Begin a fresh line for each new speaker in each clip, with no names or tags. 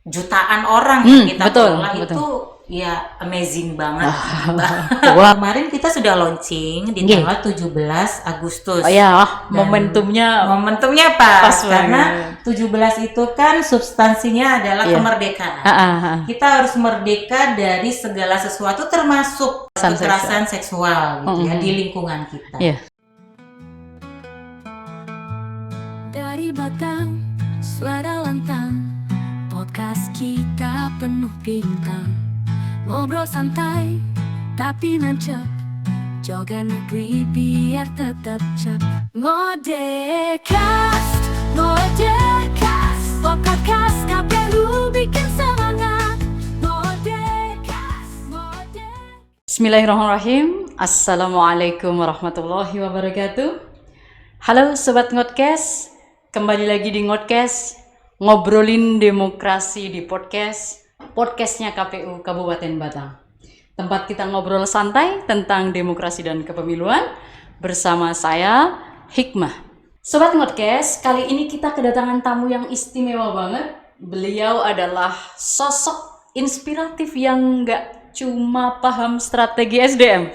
jutaan orang yang kita
betul,
kelola
betul.
itu ya amazing banget.
Wah.
Kemarin kita sudah launching di
Nggih.
tanggal 17 Agustus.
Oh ya,
Dan
momentumnya
momentumnya pas,
pas
karena 17 itu kan substansinya adalah
Iya.
kemerdekaan. Kita harus merdeka dari segala sesuatu termasuk kekerasan seksual gitu ya di lingkungan kita.
Iya.
Dari Batang, suara lantang, podcast kita penuh bintang. Ngobrol santai, tapi nancep, jaga negeri biar tetap cap. Ngodecast, podcast KPU bikin semangat. Ngodecast.
Bismillahirrahmanirrahim. Assalamualaikum warahmatullahi wabarakatuh. Halo Sobat Ngodcast, kembali lagi di Ngodcast, ngobrolin demokrasi di podcastnya KPU Kabupaten Batang. Tempat kita ngobrol santai tentang demokrasi dan kepemiluan bersama saya, Hikmah. Sobat Ngodcast, kali ini kita kedatangan tamu yang istimewa banget. Beliau adalah sosok inspiratif yang nggak cuma paham strategi SDM,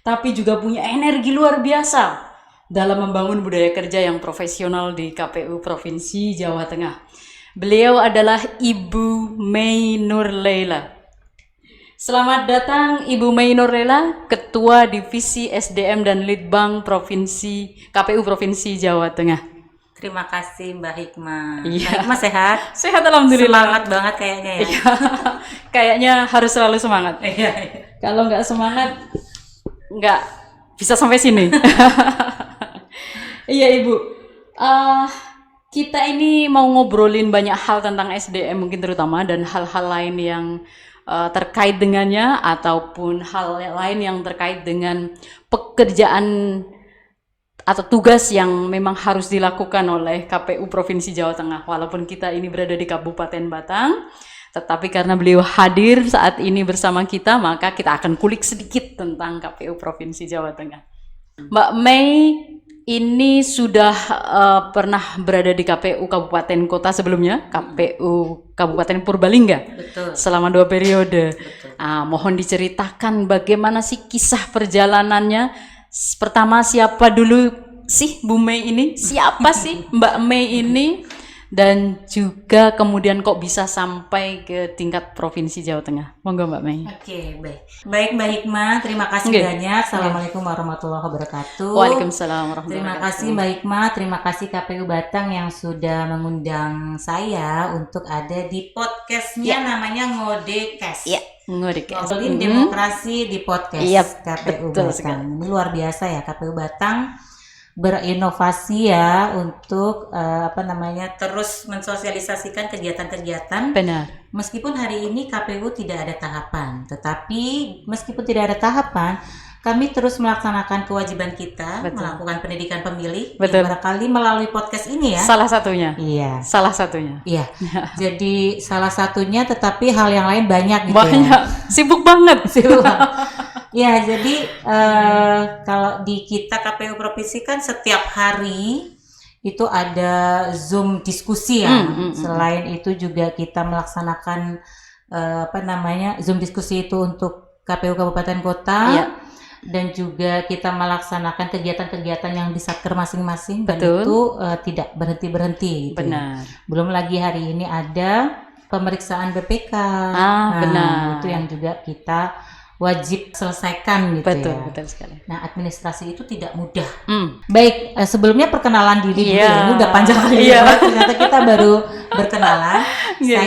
tapi juga punya energi luar biasa dalam membangun budaya kerja yang profesional di KPU Provinsi Jawa Tengah. Beliau adalah Ibu May Nurlela. Selamat datang Ibu May Nurlela, Ketua Divisi SDM dan Litbang KPU Provinsi Jawa Tengah.
Terima kasih Mbak Hikmah.
Iya.
Mbak Hikmah sehat?
Sehat alhamdulillah.
Semangat banget kayaknya ya.
Kayaknya harus selalu semangat.
Iya.
Kalau nggak semangat, nggak bisa sampai sini. Iya Ibu, kita ini mau ngobrolin banyak hal tentang SDM mungkin terutama, dan hal-hal lain yang terkait dengannya, ataupun hal lain yang terkait dengan pekerjaan atau tugas yang memang harus dilakukan oleh KPU Provinsi Jawa Tengah. Walaupun kita ini berada di Kabupaten Batang, tetapi karena beliau hadir saat ini bersama kita, maka kita akan kulik sedikit tentang KPU Provinsi Jawa Tengah. Mbak May ini sudah pernah berada di KPU Kabupaten Kota sebelumnya, KPU Kabupaten Purbalingga.
Betul.
Selama 2 periode. Mohon diceritakan bagaimana sih kisah perjalanannya. Pertama, siapa dulu sih Bu May ini? Siapa sih Mbak May ini? Dan juga kemudian kok bisa sampai ke tingkat Provinsi Jawa Tengah. Monggo Mbak May.
Oke, baik. Baik Mbak Hikmah, terima kasih banyak. Assalamualaikum warahmatullahi wabarakatuh.
Waalaikumsalam warahmatullahi
Terima
wabarakatuh.
kasih Mbak Hikmah, terima kasih KPU Batang yang sudah mengundang saya untuk ada di podcastnya namanya Ngodecast.
Iya, Ngodecast.
Ngobrolin demokrasi di podcast KPU
betul
Batang.
sekali.
Ini luar biasa ya, KPU Batang berinovasi ya untuk terus mensosialisasikan kegiatan-kegiatan.
Benar.
Meskipun hari ini KPU tidak ada tahapan, tetapi meskipun tidak ada tahapan, kami terus melaksanakan kewajiban kita melakukan pendidikan pemilih.
Betul.
Barangkali melalui podcast ini ya.
Salah satunya.
Iya.
Salah satunya.
Iya. Jadi salah satunya, tetapi hal yang lain banyak gitu
Banyak.
ya.
Sibuk banget.
Ya, jadi kalau di kita KPU Provinsi kan setiap hari itu ada Zoom diskusi ya. Selain itu juga kita melaksanakan Zoom diskusi itu untuk KPU Kabupaten Kota.
Iya.
Dan juga kita melaksanakan kegiatan-kegiatan yang di satker masing-masing. Dan
Betul.
itu tidak berhenti-berhenti gitu.
Benar.
Belum lagi hari ini ada pemeriksaan BPK.
Benar.
Itu yang juga kita wajib selesaikan gitu
Betul,
ya.
betul sekali.
Nah, administrasi itu tidak mudah. Baik, sebelumnya perkenalan diri dulu
Iya.
ya. Ini udah panjang kali
Iya.
ya. Ternyata kita baru berkenalan.
Iya.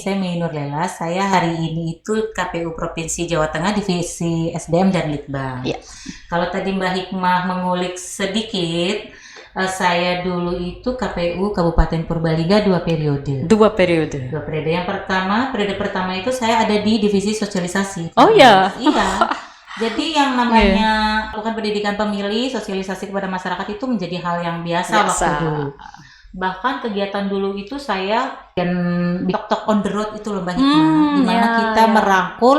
Saya May Nurlela. Saya hari ini itu KPU Provinsi Jawa Tengah Divisi SDM dan Litbang.
Iya.
Kalau tadi Mbak Hikmah mengulik sedikit, saya dulu itu KPU Kabupaten Purbalingga 2 periode.
2 periode.
2 periode. Yang pertama, periode pertama itu saya ada di divisi sosialisasi.
Oh ya.
Iya. Jadi yang namanya melakukan pendidikan pemilih, sosialisasi kepada masyarakat itu menjadi hal yang biasa waktu dulu. Bahkan kegiatan dulu itu saya dan talk on the road itu loh Mbak Hikmah, di mana kita merangkul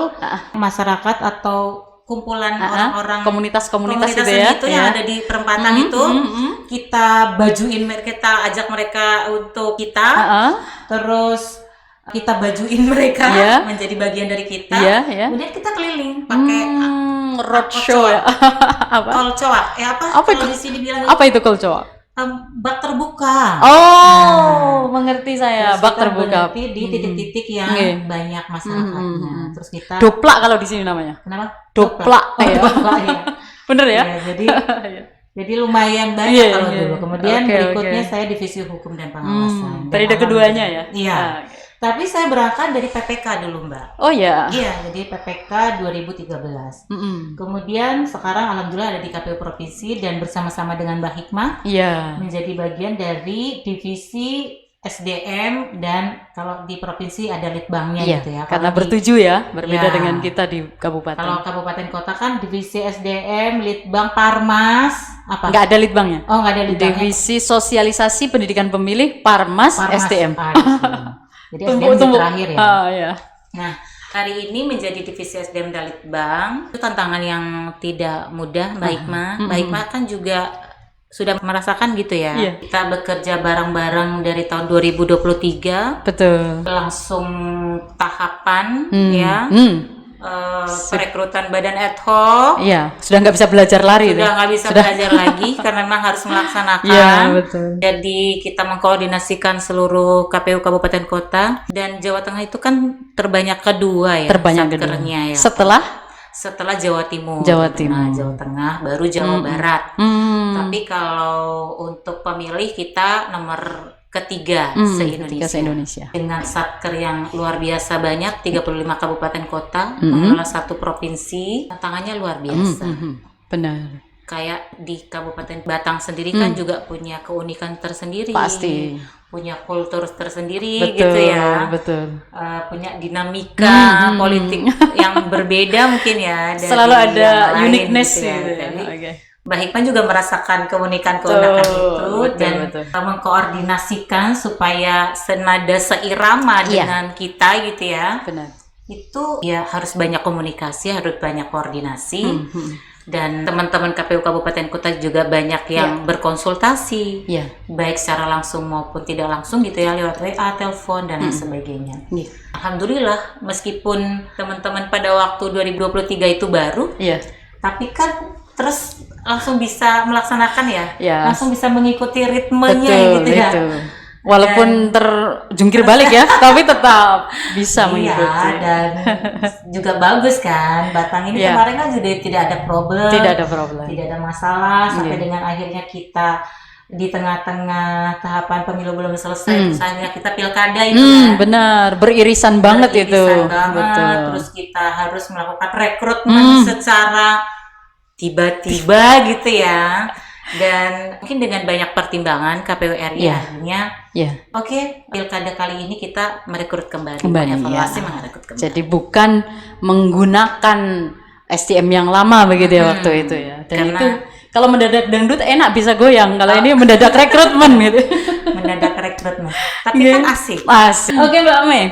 masyarakat atau kumpulan orang-orang
komunitas itu ya,
yang ada di perempatan itu. Kita bajuin, kita ajak mereka untuk kita. Terus kita bajuin mereka
Iya.
menjadi bagian dari kita.
Iya, iya.
Kemudian kita keliling pakai
roadshow ya. Apa?
kolcoak.
Apa
kalau
itu?
di sini bilang
Apa itu kolcoak?
bak terbuka.
Oh, mengerti saya.
Terus
Bak
kita
terbuka.
berhenti di titik-titik yang
Oke.
banyak masyarakatnya. Terus kita
Doplak kalau di sini namanya.
kenapa?
Doplak.
Oh,
ya.
doplak, ya.
Bener ya?
Ya, jadi lumayan banyak
Iya,
kalau
iya.
dulu. Kemudian
Oke,
berikutnya
oke.
saya divisi hukum dan pengawasan. Dan
Periode keduanya ya?
Iya.
Ah, oke.
Tapi saya berangkat dari PPK dulu, Mbak.
Oh ya.
Iya, jadi PPK 2013. Kemudian sekarang alhamdulillah ada di KPU Provinsi dan bersama-sama dengan Mbak Hikmah
Iya.
menjadi bagian dari divisi SDM dan kalau di provinsi ada litbangnya
Iya,
gitu ya.
karena
Kalau di-
bertuju ya, berbeda
Ya.
dengan kita di kabupaten.
Kalau kabupaten kota kan divisi SDM, litbang, parmas, apa?
Nggak ada litbangnya.
Oh, nggak ada litbangnya.
Divisi Sosialisasi Pendidikan Pemilih Parmas,
Parmas.
SDM.
SDM. Jadi SDM di terakhir ya.
Ah, ya.
Nah, hari ini menjadi divisi SDM dan litbang itu tantangan yang tidak mudah, Mbak Hikmah. Mbak Hikmah kan juga sudah merasakan gitu ya.
Iya.
Kita bekerja bareng-bareng dari tahun 2023
Betul.
langsung tahapan ya perekrutan badan ad hoc.
Iya, sudah nggak bisa belajar lari.
Sudah nggak bisa belajar lagi karena memang harus melaksanakan.
Iya, betul.
Jadi kita mengkoordinasikan seluruh KPU kabupaten kota dan Jawa Tengah itu kan terbanyak kedua ya.
Terbanyak kedua.
satkernya ya.
Setelah
Jawa Timur.
Jawa
Nah,
Timur.
Jawa Tengah baru Jawa Barat. Tapi kalau untuk pemilih kita nomor ketiga
ketiga se-Indonesia.
dengan satker yang luar biasa banyak, 35 kabupaten kota, mengelola satu provinsi, tantangannya luar biasa.
Benar.
Kayak di Kabupaten Batang sendiri kan juga punya keunikan tersendiri,
Pasti.
punya kultur tersendiri
Betul,
gitu ya,
betul.
punya dinamika politik yang berbeda mungkin ya. Dari
Selalu ada
yang lain
uniqueness
gitu ya.
gitu ya.
Jadi,
Oke.
Mbak Hikmah juga merasakan keunikan-keunikan itu
betul,
dan
betul.
mengkoordinasikan supaya senada seirama
Iya.
dengan kita gitu ya.
Benar.
Itu ya harus banyak komunikasi, harus banyak koordinasi. Dan teman-teman KPU Kabupaten Kota juga banyak yang berkonsultasi,
Iya.
baik secara langsung maupun tidak langsung gitu ya, lewat WA, telepon dan lain sebagainya.
Iya.
Alhamdulillah, meskipun teman-teman pada waktu 2023 itu baru,
Iya.
tapi kan terus langsung bisa melaksanakan ya,
Ya.
langsung bisa mengikuti ritmenya
Betul,
gitu ya.
betul. Walaupun terjungkir balik ya, tapi tetap bisa
Iya,
mengikuti.
dan juga bagus kan. Batang ini
Iya.
kemarin kan juga tidak ada problem.
Tidak ada problem.
Tidak ada masalah sampai
Iya.
dengan akhirnya kita di tengah-tengah tahapan pemilu belum selesai, terus akhirnya kita pilkada itu kan.
Benar, beririsan banget itu.
Beririsan banget.
Betul.
Terus kita harus melakukan rekrutmen secara tiba-tiba gitu ya. Dan mungkin dengan banyak pertimbangan KPU RI
Iya.
akhirnya
Ya,
oke, pilkada kali ini kita merekrut kembali,
ya.
mengevaluasi, merekrut kembali.
Jadi bukan menggunakan STM yang lama begitu ya waktu itu ya. Dan
Karena-
itu kalau mendadak dangdut enak bisa goyang. Kalau ini mendadak rekrutmen gitu.
mendadak rekrutmen. Tapi
Iya.
kan asik.
Asik. Oke Mbak Mei.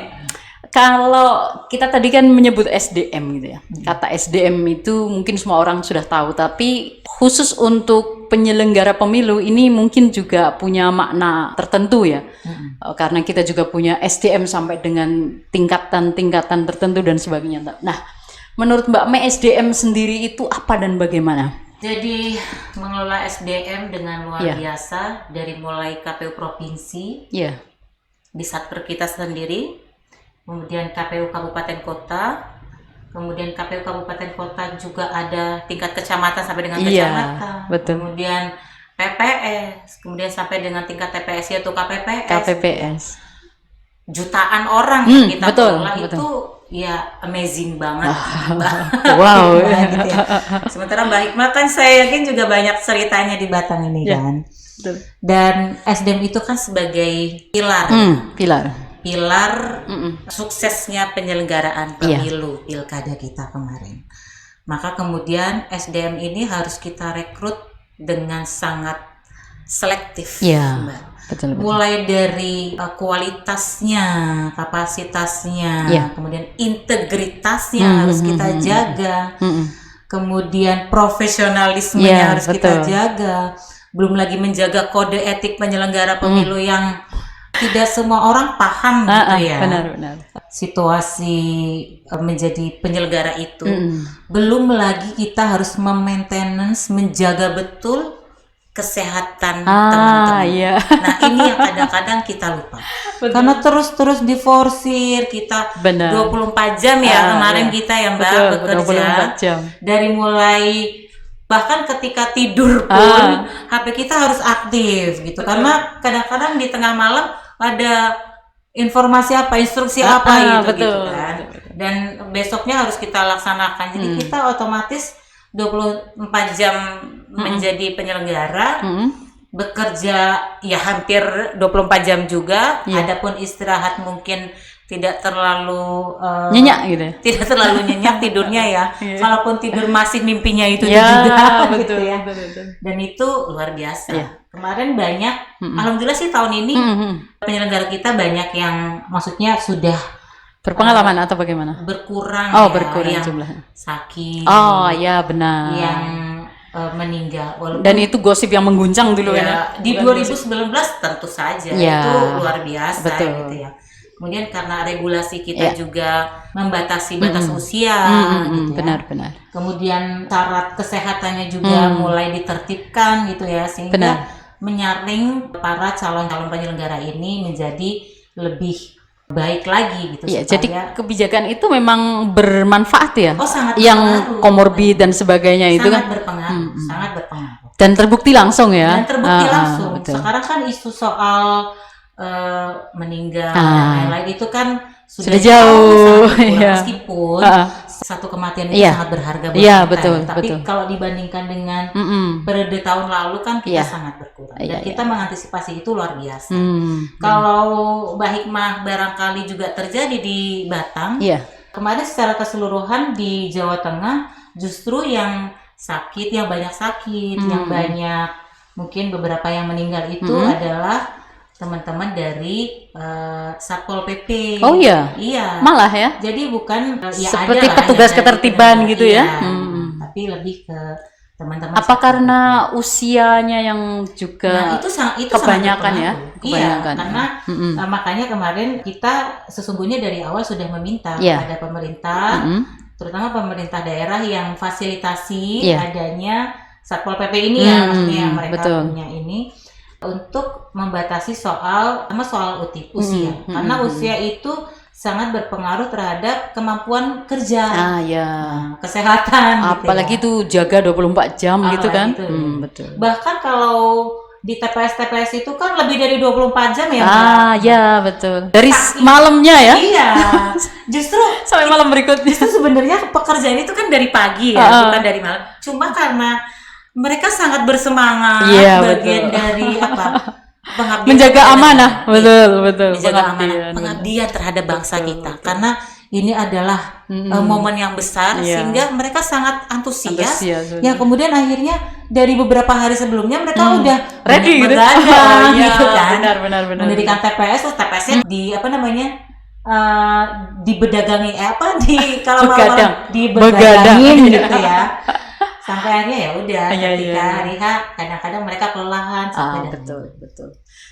Kalau kita tadi kan menyebut SDM gitu ya. Kata SDM itu mungkin semua orang sudah tahu, tapi khusus untuk penyelenggara pemilu ini mungkin juga punya makna tertentu ya. Karena kita juga punya SDM sampai dengan tingkatan-tingkatan tertentu dan sebagainya. Nah, menurut Mbak Mei SDM sendiri itu apa dan bagaimana?
Jadi mengelola SDM dengan luar
Iya.
biasa dari mulai KPU provinsi
Iya.
di Satker kita sendiri, kemudian KPU kabupaten kota, kemudian KPU kabupaten kota juga ada tingkat kecamatan sampai dengan
Iya,
kecamatan,
betul.
kemudian PPS, kemudian sampai dengan tingkat TPS yaitu KPPS.
KPPS.
Jutaan orang yang kita
betul,
kelola
betul.
itu ya amazing banget.
Wow.
Gitu ya. Sementara Mbak Hikmah kan saya yakin juga banyak ceritanya di Batang ini
Ya,
kan.
betul.
Dan SDM itu kan sebagai pilar
Pilar.
suksesnya penyelenggaraan pemilu pilkada kita kemarin. Maka kemudian SDM ini harus kita rekrut dengan sangat selektif,
Iya.
Mbak.
Betul.
Mulai dari kualitasnya, kapasitasnya,
Iya.
kemudian integritasnya harus kita jaga, kemudian profesionalismenya
Iya,
harus kita
betul.
jaga, belum lagi menjaga kode etik penyelenggara pemilu yang Tidak semua orang paham gitu ya.
Benar.
Situasi menjadi penyelenggara itu. Belum lagi kita harus memaintenance, menjaga betul kesehatan teman-teman.
Iya.
Nah, ini yang kadang-kadang kita lupa. Karena terus diforsir, kita
Benar.
24 jam ya kemarin
iya.
kita yang Mbak
Betul,
bekerja.
24 jam.
Dari mulai bahkan ketika tidur pun HP kita harus aktif gitu. Karena kadang-kadang di tengah malam ada informasi apa, instruksi apa gitu kan. Dan besoknya harus kita laksanakan. Jadi kita otomatis 24 jam menjadi penyelenggara, bekerja ya hampir 24 jam juga. Adapun istirahat mungkin tidak terlalu
nyenyak gitu ya?
Tidak terlalu nyenyak tidurnya ya. Kalaupun tidur masih mimpinya itu
ya,
juga
betul,
gitu ya.
betul.
Dan itu luar biasa. Kemarin banyak, alhamdulillah sih tahun ini penyelenggara kita banyak yang maksudnya sudah
berpengalaman atau bagaimana?
Berkurang
berkurang
yang
jumlahnya.
Sakit.
Oh ya benar.
Yang meninggal. Walaupun
dan itu gosip yang mengguncang dulu ya.
Di 2019 tentu saja itu luar biasa gitu ya. Kemudian karena regulasi kita juga membatasi batas usia gitu ya.
Benar.
Kemudian syarat kesehatannya juga mulai ditertibkan gitu ya, sehingga menyaring para calon-calon penyelenggara ini menjadi lebih baik lagi gitu.
Iya, jadi kebijakan itu memang bermanfaat ya.
Sangat
yang
berpengaruh.
Komorbid dan sebagainya itu kan
sangat berpengaruh.
Dan terbukti langsung ya.
Dan terbukti langsung.
Betul.
Sekarang kan isu soal meninggal dan lain-lain itu kan sudah
jauh,
meskipun satu kematian itu sangat berharga buat kita. Tapi kalau dibandingkan dengan periode tahun lalu kan kita sangat berkurang. Dan kita mengantisipasi itu luar biasa. Kalau Mbak Hikmah barangkali juga terjadi di Batang, kemarin secara keseluruhan di Jawa Tengah justru yang sakit, yang banyak sakit, yang banyak mungkin beberapa yang meninggal itu adalah teman-teman dari Satpol PP.
Oh iya?
Iya.
Malah ya?
Jadi bukan
seperti petugas ketertiban gitu ya?
Tapi lebih ke teman-teman.
Apa karena usianya yang juga itu kebanyakan ya?
Kebanyakan. Karena makanya kemarin kita sesungguhnya dari awal sudah meminta kepada pemerintah, terutama pemerintah daerah yang fasilitasi adanya Satpol PP ini ya, maksudnya yang mereka punya ini, untuk membatasi soal usia. Karena usia itu sangat berpengaruh terhadap kemampuan kerja, kesehatan.
Apalagi tuh jaga 24 jam gitu kan.
Betul. Bahkan kalau di TPS itu kan lebih dari 24 jam ya Mbak?
Ya betul. Dari malamnya ya?
Iya. Justru
sampai malam berikutnya.
Justru sebenarnya pekerjaan itu kan dari pagi ya, bukan dari malam. Cuma karena mereka sangat bersemangat, bagian dari pengabdian,
menjaga amanah, betul.
Menjaga amanah, pengabdian terhadap bangsa kita. Karena ini adalah momen yang besar, sehingga mereka sangat antusias. Ya kemudian akhirnya dari beberapa hari sebelumnya mereka udah
ready gitu
kan.
Benar.
Mendirikan TPS, terus TPS-nya di dibedagangi kalau malam dibedagangin gitu ya. Sampai akhirnya ya udah ketika hari H kadang-kadang mereka kelelahan
betul.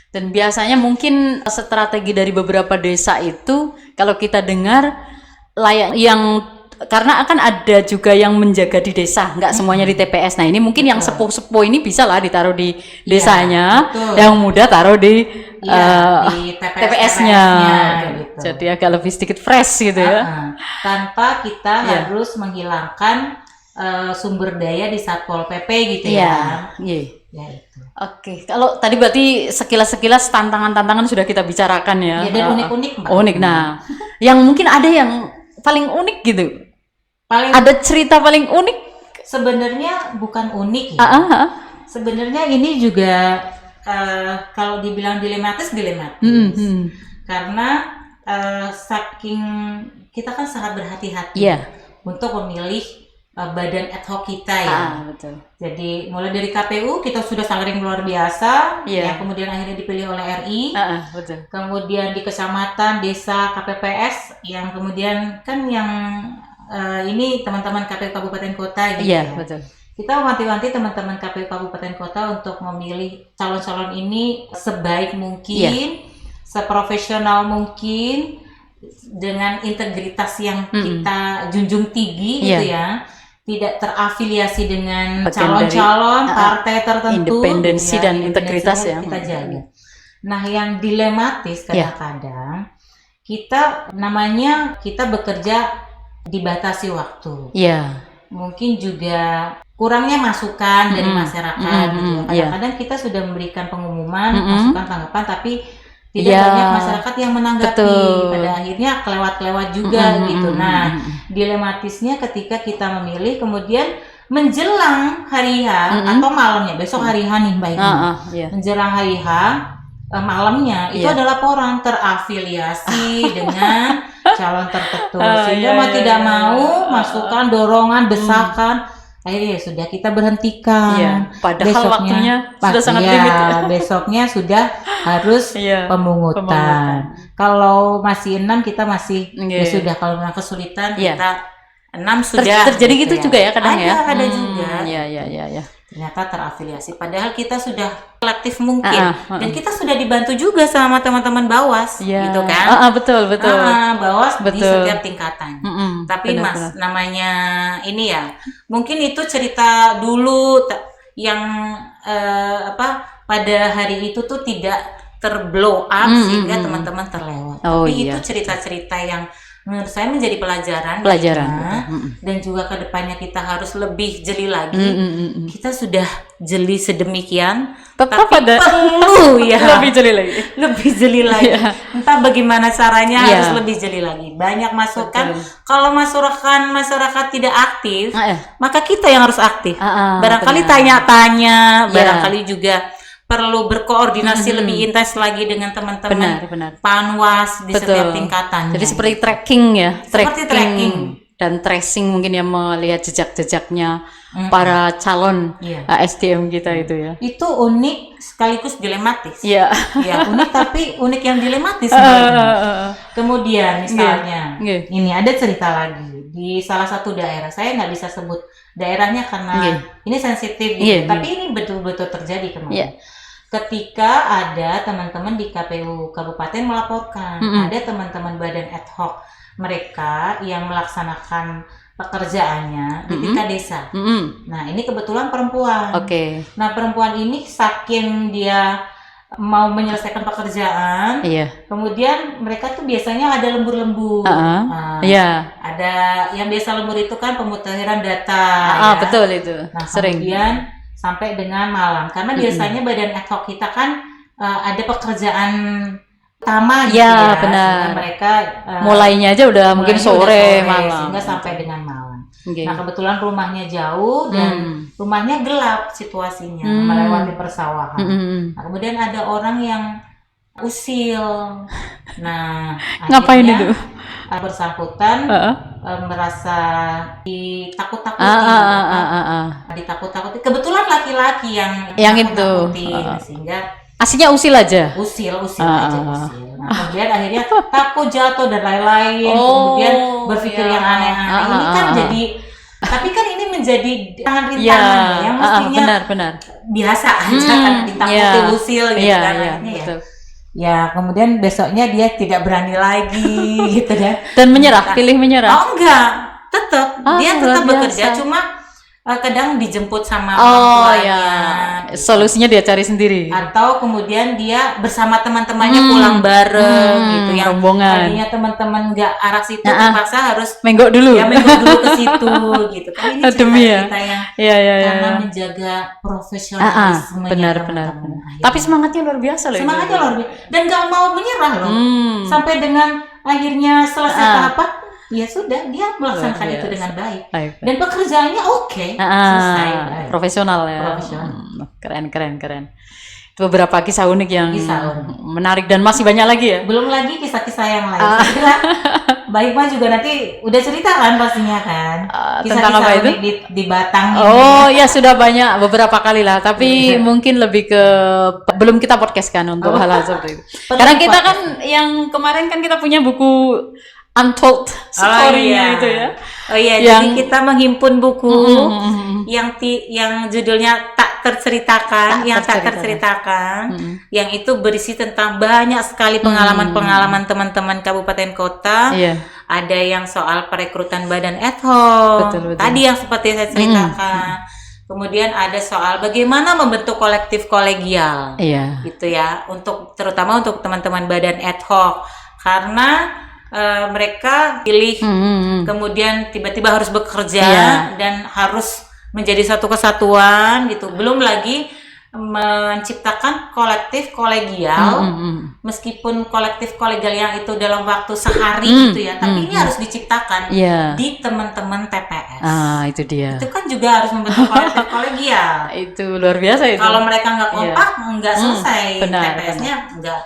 Dan biasanya mungkin strategi dari beberapa desa itu kalau kita dengar layak yang karena akan ada juga yang menjaga di desa, nggak semuanya di TPS. Nah ini mungkin yang sepuh-sepuh ini bisa lah ditaruh di desanya, yang muda taruh di TPS-nya. Gitu. Jadi agak lebih sedikit fresh gitu ya.
Tanpa kita harus menghilangkan sumber daya di Satpol PP gitu ya. Ya itu.
Oke, kalau tadi berarti sekilas-sekilas tantangan-tantangan sudah kita bicarakan ya.
Dan unik-unik Mbak.
Unik. Nah, yang mungkin ada yang paling unik gitu. Ada cerita paling unik?
Sebenarnya bukan unik ya. Sebenarnya ini juga kalau dibilang dilematis. Karena saking kita kan sangat berhati-hati untuk memilih badan ad hoc kita ya.
Betul.
Jadi mulai dari KPU kita sudah sangat luar biasa, yang kemudian akhirnya dipilih oleh RI.
Betul.
Kemudian di kecamatan, desa, KPPS, yang kemudian kan yang ini teman-teman KPU Kabupaten Kota gitu.
Iya, betul.
Kita mewanti-wanti teman-teman KPU Kabupaten Kota untuk memilih calon-calon ini sebaik mungkin, seprofesional mungkin dengan integritas yang kita junjung tinggi gitu ya. Tidak terafiliasi dengan calon-calon partai tertentu,
independensi dan integritas ya
kita jaga. Nah, yang dilematis kadang-kadang kita bekerja dibatasi waktu. Mungkin juga kurangnya masukan dari masyarakat gitu ya. Kadang-kadang kita sudah memberikan pengumuman, masukan, tanggapan, tapi tidak banyak masyarakat yang menanggapi. Pada akhirnya kelewat-kelewat juga gitu. Nah, dilematisnya ketika kita memilih kemudian menjelang hari H atau malamnya, besok hari H nih Mbak Ina. Menjelang hari H malamnya itu ada laporan terafiliasi dengan calon tertentu. Sehingga mau tidak mau masukan, dorongan, desakan akhirnya sudah kita berhentikan.
Padahal besoknya, waktunya sudah sangat limit.
Besoknya sudah harus pemungutan. Kalau masih 6 kita masih ya sudah, kalau memang kesulitan kita 6 sudah.
Terjadi gitu juga ya kadang
ada juga.
Iya.
Ternyata terafiliasi. Padahal kita sudah kolektif mungkin dan kita sudah dibantu juga sama teman-teman Bawas, gitu kan?
Betul.
Bawas di setiap tingkatan. Tapi benar. Namanya ini ya, mungkin itu cerita dulu yang pada hari itu tuh tidak terblow up sehingga teman-teman terlewat. Tapi itu cerita-cerita yang menurut saya menjadi pelajaran. Dan juga kedepannya kita harus lebih jeli lagi. Kita sudah jeli sedemikian, tapi perlu lebih jeli lagi. Entah bagaimana caranya harus lebih jeli lagi. Banyak masukan. Kalau masyarakat tidak aktif, maka kita yang harus aktif. Barangkali tanya-tanya, barangkali juga perlu berkoordinasi lebih intens lagi dengan teman-teman Panwas di setiap tingkatan.
Jadi seperti tracking ya, tracking dan tracing mungkin ya, melihat jejak-jejaknya para calon SDM kita itu ya. Itu
unik sekaligus dilematis.
Ya,
unik tapi unik yang dilematis. Kemudian misalnya ini ada cerita lagi di salah satu daerah, saya nggak bisa sebut daerahnya karena ini sensitif gitu. Tapi ini betul-betul terjadi kemarin. Ketika ada teman-teman di KPU Kabupaten melaporkan, ada teman-teman badan ad hoc mereka yang melaksanakan pekerjaannya di tingkat desa. Nah, ini kebetulan perempuan. Nah, perempuan ini saking dia mau menyelesaikan pekerjaan, kemudian mereka tuh biasanya ada lembur-lembur. Ada yang biasa lembur itu kan pemutahiran data.
Betul itu.
Nah, kemudian sampai dengan malam, karena biasanya badan ad hoc kita kan ada pekerjaan utama gitu
benar.
Mereka
mulainya aja udah mungkin sore malam,
sehingga sampai dengan malam. Nah, kebetulan rumahnya jauh dan rumahnya gelap situasinya, melewati persawahan. Nah, kemudian ada orang yang usil. Nah,
ngapain itu?
Bersangkutan merasa ditakut-takuti. Ditakut-takuti. Kebetulan laki-laki yang
itu
sehingga
aslinya usil aja.
Usil aja. Nah, kemudian akhirnya takut jatuh dan lain-lain. Kemudian berpikir yang aneh-aneh. Ini kan jadi, tapi kan ini menjadi tangan rintangan yang mestinya
benar.
biasa aja kan ditakuti usil gitu kan. Ya, kemudian besoknya dia tidak berani lagi gitu
dan pilih menyerah.
Oh enggak, tetap dia tetap bekerja, cuma kadang dijemput sama orang tuanya.
Solusinya dia cari sendiri.
Atau kemudian dia bersama teman-temannya pulang bareng gitu, yang
rombongan.
Tadinya teman-teman nggak arah situ, terpaksa harus
menggok dulu.
Menggok dulu ke situ gitu. Kan ini cerita yang karena menjaga profesionalisme.
Benar. Tapi semangatnya luar biasa loh.
Semangatnya luar biasa dan nggak mau menyerah loh. Sampai dengan akhirnya selesai tahapan. Ya sudah, dia melaksanakan itu dengan baik. Dan pekerjaannya selesai.
Profesional ya. Keren. Itu beberapa kisah unik yang menarik dan masih banyak lagi ya.
Belum lagi kisah-kisah yang lain. Baik mah juga nanti udah cerita kan pastinya kan. Kisah-kisah unik di Batang.
Ya sudah banyak beberapa kali lah. Tapi mungkin lebih ke belum kita podcast kan untuk hal-hal seperti itu. Karena kita kan yang kemarin kan kita punya buku Untold Story-nya itu ya.
Jadi kita menghimpun buku yang judulnya Tak terceritakan, yang itu berisi tentang banyak sekali pengalaman-pengalaman teman-teman kabupaten kota.
Iya.
Ada yang soal perekrutan badan ad hoc,
Betul.
tadi yang seperti saya ceritakan. Kemudian ada soal bagaimana membentuk kolektif kolegial,
Iya.
gitu ya, terutama untuk teman-teman badan ad hoc, karena mereka pilih kemudian tiba-tiba harus bekerja dan harus menjadi satu kesatuan gitu. Belum lagi menciptakan kolektif kolegial, meskipun kolektif kolegial yang itu dalam waktu sehari gitu ya, tapi ini harus diciptakan di teman-teman TPS.
Itu dia.
Itu kan juga harus membentuk kolektif kolegial.
Itu luar biasa itu.
Kalau mereka nggak kompak, nggak selesai. TPS-nya nggak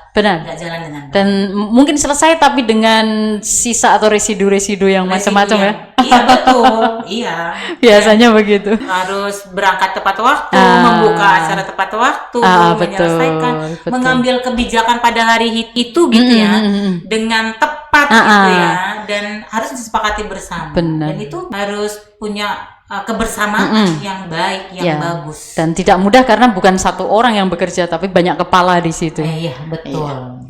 jalan dengan baik.
Dan mungkin selesai tapi dengan sisa atau residu-residu yang macam-macam ya.
Iya betul, iya.
Biasanya begitu.
Harus berangkat tepat waktu, membuka acara tepat waktu, menyelesaikan,
betul.
mengambil kebijakan pada hari itu gitu ya, dengan tepat gitu ya, dan harus disepakati bersama.
Benar.
Dan itu harus punya kebersamaan yang baik, yang bagus.
Dan tidak mudah karena bukan satu orang yang bekerja, tapi banyak kepala di situ.
Iya betul.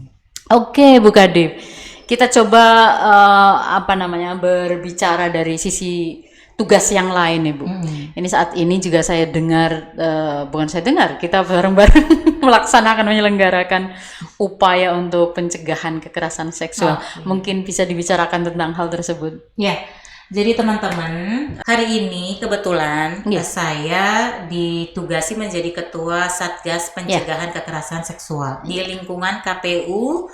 Oke, Bu Kadip. Kita coba berbicara dari sisi tugas yang lain, Ibu. Ini saat ini juga saya dengar, kita bareng-bareng menyelenggarakan upaya untuk pencegahan kekerasan seksual. Mungkin bisa dibicarakan tentang hal tersebut.
Ya, jadi teman-teman, hari ini kebetulan saya ditugasi menjadi Ketua Satgas Pencegahan Kekerasan Seksual di lingkungan KPU,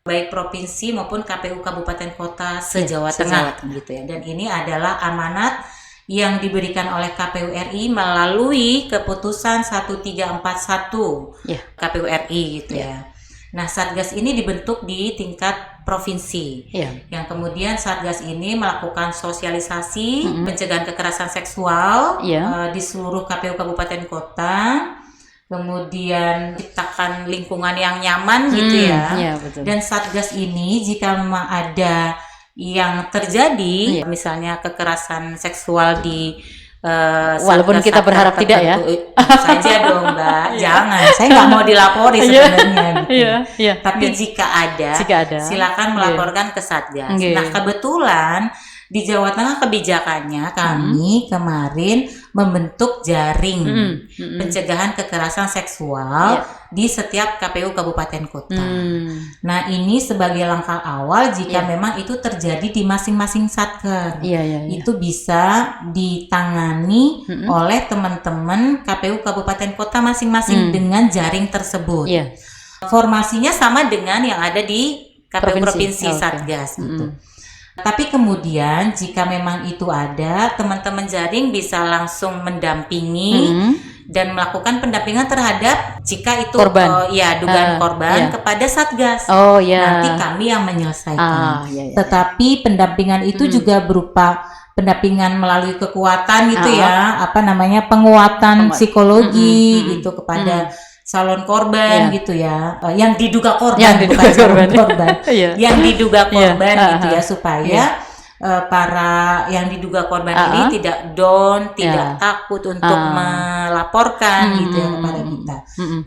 baik provinsi maupun KPU Kabupaten Kota se-Jawa Tengah gitu ya. Dan ini adalah amanat yang diberikan oleh KPU RI melalui keputusan 1341 KPU RI gitu ya. Nah, Satgas ini dibentuk di tingkat provinsi. Yang kemudian Satgas ini melakukan sosialisasi pencegahan kekerasan seksual di seluruh KPU Kabupaten Kota. Kemudian ciptakan lingkungan yang nyaman gitu ya.
Betul.
Dan Satgas ini jika memang ada yang terjadi, misalnya kekerasan seksual di
walaupun kita berharap tidak ya.
Saja dong Mbak, jangan. Saya nggak mau dilapori sebenarnya gitu. Tapi jika ada, silakan melaporkan ke Satgas. Nah kebetulan di Jawa Tengah kebijakannya kami kemarin membentuk jaring pencegahan kekerasan seksual di setiap KPU Kabupaten Kota. Nah ini sebagai langkah awal jika memang itu terjadi di masing-masing satker, itu bisa ditangani oleh teman-teman KPU Kabupaten Kota masing-masing dengan jaring tersebut. Formasinya sama dengan yang ada di KPU Provinsi Satgas gitu. Tapi kemudian jika memang itu ada, teman-teman jaring bisa langsung mendampingi dan melakukan pendampingan terhadap jika itu dugaan korban kepada Satgas. Nanti kami yang menyelesaikan. Tetapi pendampingan itu juga berupa pendampingan melalui kekuatan gitu penguatan psikologi gitu kepada calon korban gitu ya, yang diduga korban bukan calon korban, yang diduga korban gitu ya, supaya para yang diduga korban ini tidak down, tidak takut untuk melaporkan gitu ya kepada kita.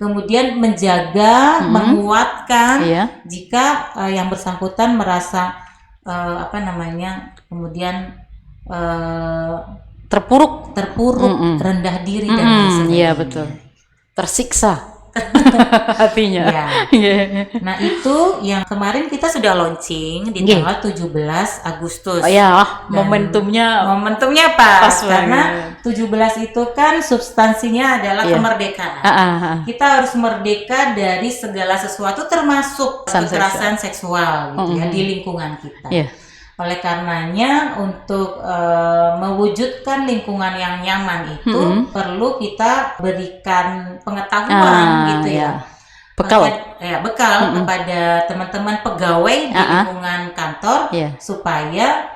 Kemudian menjaga, menguatkan jika yang bersangkutan merasa kemudian terpuruk, rendah diri dan lain sebagainya.
Betul. Tersiksa hatinya.
Nah itu yang kemarin kita sudah launching di tanggal 17 Agustus. Momentumnya pas karena 17 itu kan substansinya adalah kemerdekaan. Kita harus merdeka dari segala sesuatu termasuk kekerasan seksual gitu di lingkungan kita. Oleh karenanya untuk mewujudkan lingkungan yang nyaman itu perlu kita berikan pengetahuan gitu ya. Bekal kepada teman-teman pegawai di lingkungan kantor supaya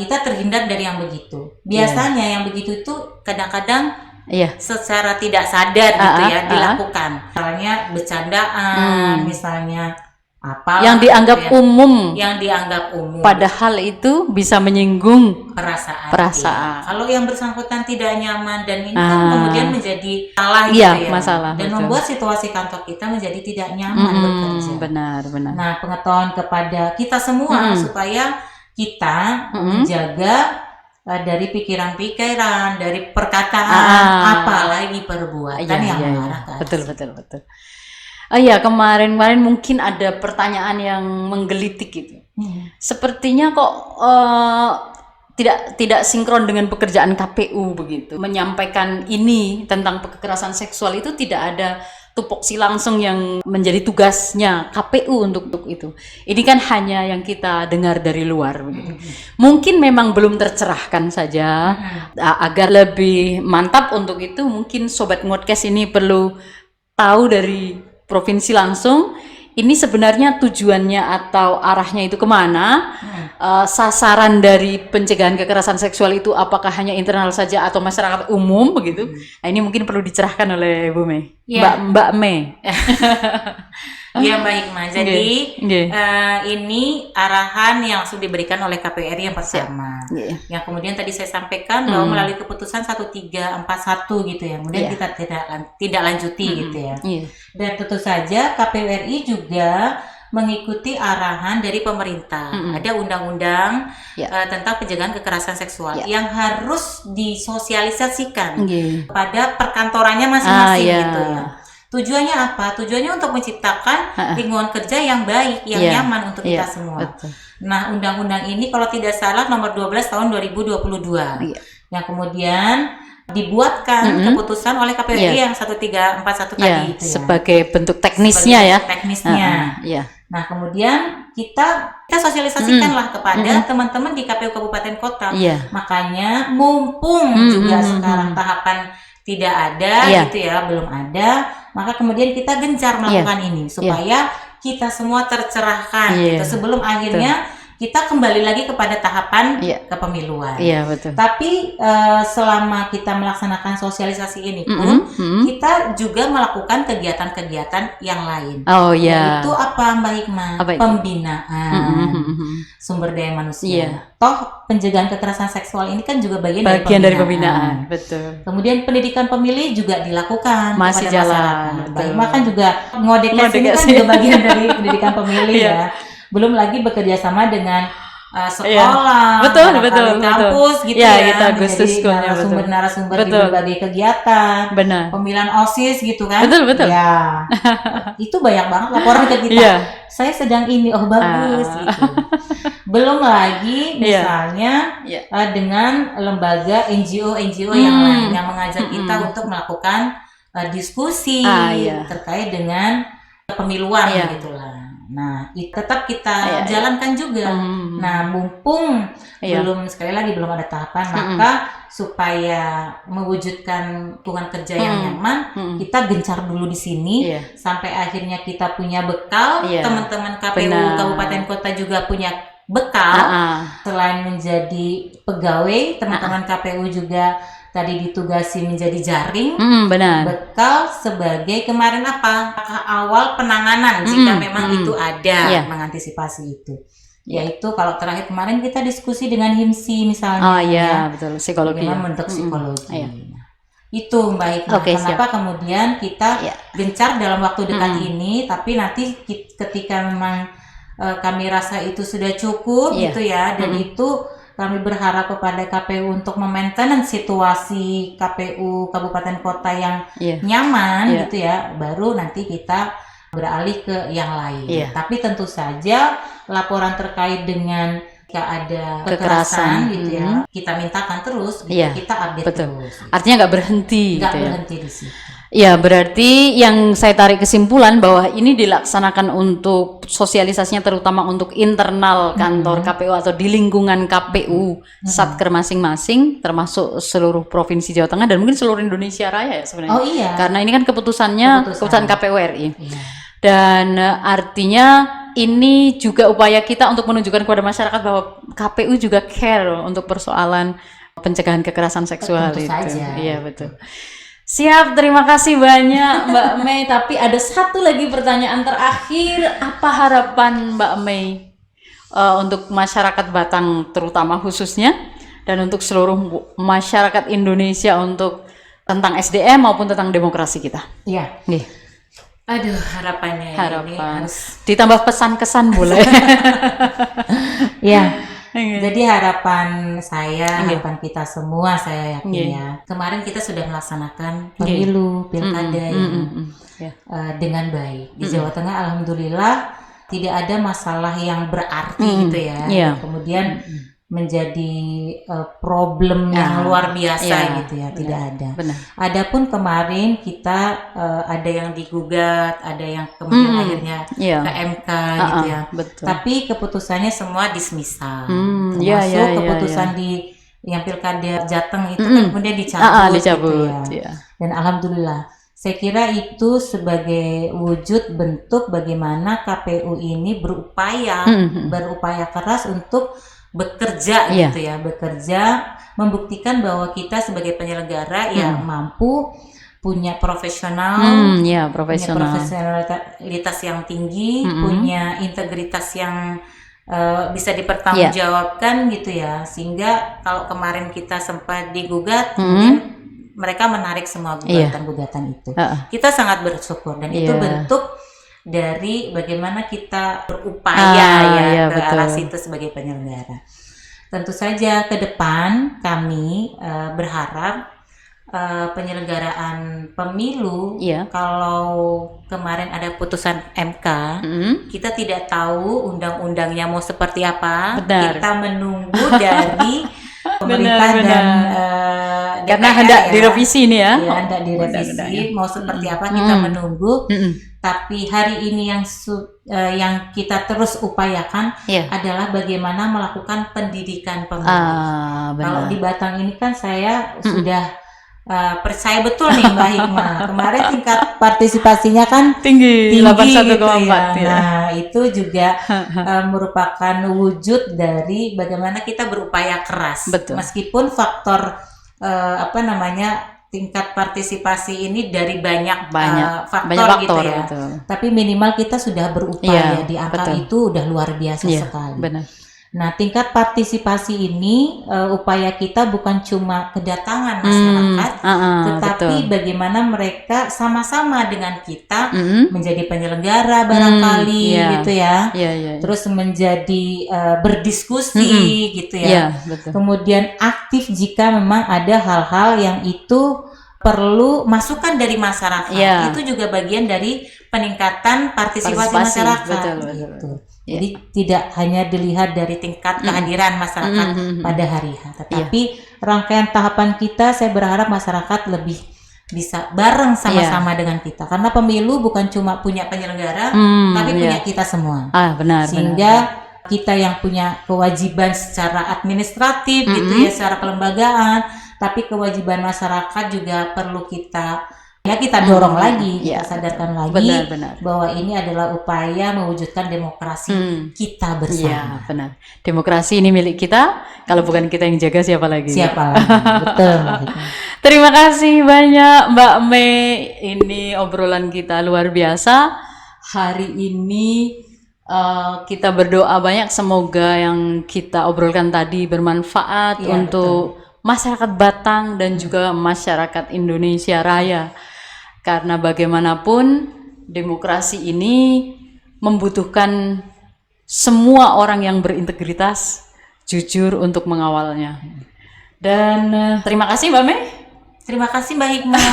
kita terhindar dari yang begitu. Biasanya yang begitu itu kadang-kadang secara tidak sadar gitu ya dilakukan. Misalnya bercandaan, misalnya apalah
yang dianggap
gitu ya.
umum,
Yang dianggap umum.
padahal itu bisa menyinggung
perasaan.
perasaan.
Iya. Kalau yang bersangkutan tidak nyaman dan ini kan kemudian menjadi salah
Iya,
gitu ya.
masalah,
Dan
betul.
membuat situasi kantor kita menjadi tidak nyaman bekerja.
Benar.
Nah, pengetahuan kepada kita semua supaya kita menjaga dari pikiran-pikiran, dari perkataan, apalagi perbuatan yang mengarah ke arah
betul. Oh iya, kemarin mungkin ada pertanyaan yang menggelitik gitu. Sepertinya kok tidak sinkron dengan pekerjaan KPU begitu. Menyampaikan ini tentang kekerasan seksual itu tidak ada tupoksi langsung yang menjadi tugasnya KPU untuk itu. Ini kan hanya yang kita dengar dari luar begitu. Mungkin memang belum tercerahkan saja. Agar lebih mantap untuk itu, mungkin Sobat Ngodcast ini perlu tahu dari provinsi langsung, ini sebenarnya tujuannya atau arahnya itu kemana, sasaran dari pencegahan kekerasan seksual itu apakah hanya internal saja atau masyarakat umum begitu. Nah, ini mungkin perlu dicerahkan oleh Bu Mei, Mbak Mei.
Iya Mbak Hikmah. Jadi ini arahan yang langsung diberikan oleh KPRI yang pertama. Yang kemudian tadi saya sampaikan bahwa melalui keputusan 1341 gitu ya. Kemudian kita tidak lanjuti gitu ya. Dan tentu saja KPRI juga mengikuti arahan dari pemerintah. Ada undang-undang tentang pencegahan kekerasan seksual yang harus disosialisasikan pada perkantorannya masing-masing gitu ya. Tujuannya apa? Tujuannya untuk menciptakan lingkungan kerja yang baik, yang nyaman untuk kita semua. Betul. Nah, undang-undang ini kalau tidak salah nomor 12 tahun 2022. Yang kemudian dibuatkan keputusan oleh KPRI yang 1341 tadi itu ya.
Sebagai bentuk teknisnya
teknisnya. Nah, kemudian kita sosialisasikanlah kepada teman-teman di KPU Kabupaten Kota. Makanya mumpung juga sekarang tahapan tidak ada gitu ya, belum ada, maka kemudian kita gencar melakukan ini supaya kita semua tercerahkan gitu sebelum akhirnya kita kembali lagi kepada tahapan kepemiluan. Tapi selama kita melaksanakan sosialisasi ini pun kita juga melakukan kegiatan-kegiatan yang lain. Yaitu apa Mbak Hikmah? Pembinaan sumber daya manusia. Toh pencegahan kekerasan seksual ini kan juga bagian dari pembinaan.
Betul.
Kemudian pendidikan pemilih juga dilakukan
masih
kepada
jalan.
masyarakat. Mbak Hikmah kan juga ngodekes ini kan juga bagian dari pendidikan pemilih ya. Belum lagi bekerja sama dengan sekolah, kampus gitu
kita Agustus
narasumber di berbagai kegiatan, pemilihan OSIS gitu kan. Ya, itu banyak banget laporan ke kita. Saya sedang ini, bagus gitu. Belum lagi misalnya dengan lembaga NGO yang lain yang mengajak kita untuk melakukan diskusi terkait dengan kepemiluan gitulah. Nah, tetap kita jalankan juga. Nah, mumpung sekali lagi belum ada tahapan, maka supaya mewujudkan lingkungan kerja yang nyaman, kita gencar dulu di sini sampai akhirnya kita punya bekal. Teman-teman KPU Kabupaten Kota juga punya bekal. Selain menjadi pegawai, teman-teman KPU juga tadi ditugasi menjadi jaring, bekal sebagai kemarin awal penanganan jika memang itu ada mengantisipasi itu. Yaitu kalau terakhir kemarin kita diskusi dengan HIMSI misalnya,
psikologi,
bentuk psikologi. Itu Mbak Hikmah, kenapa kemudian kita gencar dalam waktu dekat ini, tapi nanti ketika memang kami rasa itu sudah cukup gitu ya, dan itu kami berharap kepada KPU untuk memaintenance situasi KPU Kabupaten Kota yang nyaman gitu ya, baru nanti kita beralih ke yang lain. Tapi tentu saja laporan terkait dengan jika ada kekerasan gitu ya, kita mintakan terus, kita update terus.
Artinya nggak berhenti.
Berhenti di situ.
Ya, berarti yang saya tarik kesimpulan bahwa ini dilaksanakan untuk sosialisasinya terutama untuk internal kantor KPU atau di lingkungan KPU Satker masing-masing, termasuk seluruh provinsi Jawa Tengah dan mungkin seluruh Indonesia Raya ya sebenarnya. Karena ini kan keputusan KPU RI. Dan artinya ini juga upaya kita untuk menunjukkan kepada masyarakat bahwa KPU juga care untuk persoalan pencegahan kekerasan seksual itu.
Saja.
Iya, betul. Siap, terima kasih banyak Mbak Mei. Tapi ada satu lagi pertanyaan terakhir. Apa harapan Mbak Mei untuk masyarakat Batang terutama khususnya, dan untuk seluruh masyarakat Indonesia untuk tentang SDM maupun tentang demokrasi kita?
Iya.
Nih,
Aduh, harapannya ini
harapan.
harus
Ditambah pesan-kesan boleh.
ya.
Oke.
Jadi harapan saya,
Oke.
harapan kita semua, saya yakin
Oke.
ya. Kemarin kita sudah melaksanakan
Oke.
pemilu, pilkada
Ya.
dengan baik. Di Jawa Tengah alhamdulillah tidak ada masalah yang berarti gitu ya.
Iya.
Kemudian menjadi problem yang luar biasa
Iya.
gitu ya, tidak ada.
Benar.
Adapun kemarin kita ada yang digugat, ada yang kemudian akhirnya
Iya.
ke MK gitu ya.
Betul.
Tapi keputusannya semua dismisal.
Iya,
Termasuk
iya, iya,
keputusan di yang pilkada Jateng itu kan kemudian dicabut,
dicabut.
gitu ya.
Ya.
Dan alhamdulillah, saya kira itu sebagai wujud bentuk bagaimana KPU ini berupaya keras untuk bekerja
Iya.
gitu ya, bekerja membuktikan bahwa kita sebagai penyelenggara yang mampu, punya profesional,
Ya,
punya
profesional.
profesionalitas yang tinggi, punya integritas yang bisa dipertanggungjawabkan gitu ya, sehingga kalau kemarin kita sempat digugat, kemudian mereka menarik semua gugatan-gugatan itu. Kita sangat bersyukur dan itu
Iya.
bentuk dari bagaimana kita berupaya ke
betul.
arah situ sebagai penyelenggara. Tentu saja ke depan kami berharap penyelenggaraan pemilu,
Iya.
kalau kemarin ada putusan MK, kita tidak tahu undang-undangnya mau seperti apa.
Benar.
Kita menunggu dari pemerintah
Benar.
dan
Karena
DPR
hendak
ya.
direvisi nih ya.
Ya, hendak direvisi,
Undang-undangnya.
mau seperti apa kita menunggu.
Mm-mm.
Tapi hari ini yang kita terus upayakan
Iya.
adalah bagaimana melakukan pendidikan pemilih. Kalau
Benar.
di Batang ini kan saya sudah percaya betul nih Mbak Hikmah. Kemarin tingkat partisipasinya kan
Tinggi,
tinggi
81,4
gitu ya.
ya.
Nah, itu juga merupakan wujud dari bagaimana kita berupaya keras.
Betul.
Meskipun faktor tingkat partisipasi ini dari banyak faktor,
banyak faktor
gitu ya.
betul.
Tapi minimal kita sudah berupaya
Iya,
di angka
betul.
itu udah luar biasa
Iya,
sekali.
benar.
Nah, tingkat partisipasi ini upaya kita bukan cuma kedatangan masyarakat, tetapi
betul.
bagaimana mereka sama-sama dengan kita
Mm-mm.
menjadi penyelenggara barangkali
iya.
gitu ya.
Iya.
Terus menjadi berdiskusi gitu ya.
Iya, betul.
Kemudian aktif jika memang ada hal-hal yang itu perlu masukan dari masyarakat.
Iya.
Itu juga bagian dari peningkatan partisipasi masyarakat.
Betul.
Gitu.
Iya.
Jadi tidak hanya dilihat dari tingkat kehadiran masyarakat pada hari H, tetapi rangkaian tahapan kita, saya berharap masyarakat lebih bisa bareng sama-sama dengan kita. Karena pemilu bukan cuma punya penyelenggara, tapi punya kita semua.
Benar.
Sehingga kita yang punya kewajiban secara administratif gitu ya, secara kelembagaan, tapi kewajiban masyarakat juga perlu kita dorong lagi, kita sadarkan lagi
Benar.
bahwa ini adalah upaya mewujudkan demokrasi kita
Iya,
bersama.
benar. Demokrasi ini milik kita. Kalau bukan kita yang jaga, siapa lagi?
Siapa lagi? Betul.
Terima kasih banyak Mbak Mei. Ini obrolan kita luar biasa. Hari ini kita berdoa banyak, semoga yang kita obrolkan tadi bermanfaat
Iya,
untuk masyarakat Batang dan juga masyarakat Indonesia Raya. Karena bagaimanapun demokrasi ini membutuhkan semua orang yang berintegritas, jujur untuk mengawalnya. Dan terima kasih Mbak Mei.
Terima kasih Mbak Hikmah.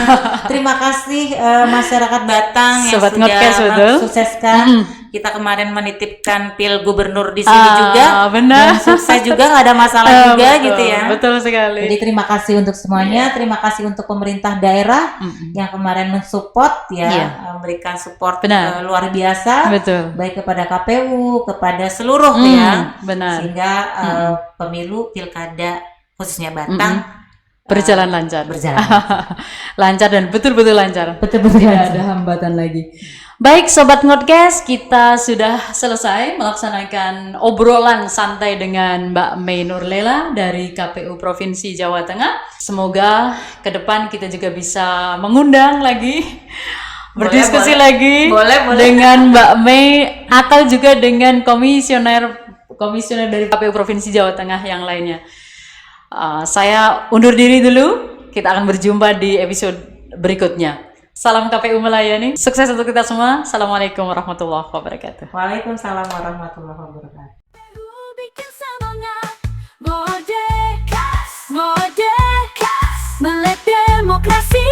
Terima kasih masyarakat Batang yang
Sobat
sudah
Ngodcast, betul.
mensukseskan. Kita kemarin menitipkan pil gubernur di sini juga.
Benar.
Dan sukses juga, nggak ada masalah juga gitu ya.
Betul sekali.
Jadi terima kasih untuk semuanya. Terima kasih untuk pemerintah daerah yang kemarin mensupport memberikan support luar biasa.
Betul.
Baik kepada KPU, kepada seluruh
Benar.
Sehingga pemilu pilkada khususnya Batang
berjalan lancar.
Berjalan.
Lancar dan betul-betul lancar.
Betul-betul
Tidak
lancar.
ada hambatan lagi. Baik Sobat Ngodcast, kita sudah selesai melaksanakan obrolan santai dengan Mbak May Nurlela dari KPU Provinsi Jawa Tengah. Semoga ke depan kita juga bisa mengundang lagi, berdiskusi lagi dengan Mbak May atau juga dengan komisioner dari KPU Provinsi Jawa Tengah yang lainnya. Saya undur diri dulu, kita akan berjumpa di episode berikutnya. Salam KPU melayani, sukses untuk kita semua. Assalamualaikum warahmatullahi wabarakatuh.
Waalaikumsalam warahmatullahi wabarakatuh.
bikin semangat. Merdeka, merdeka, melek demokrasi.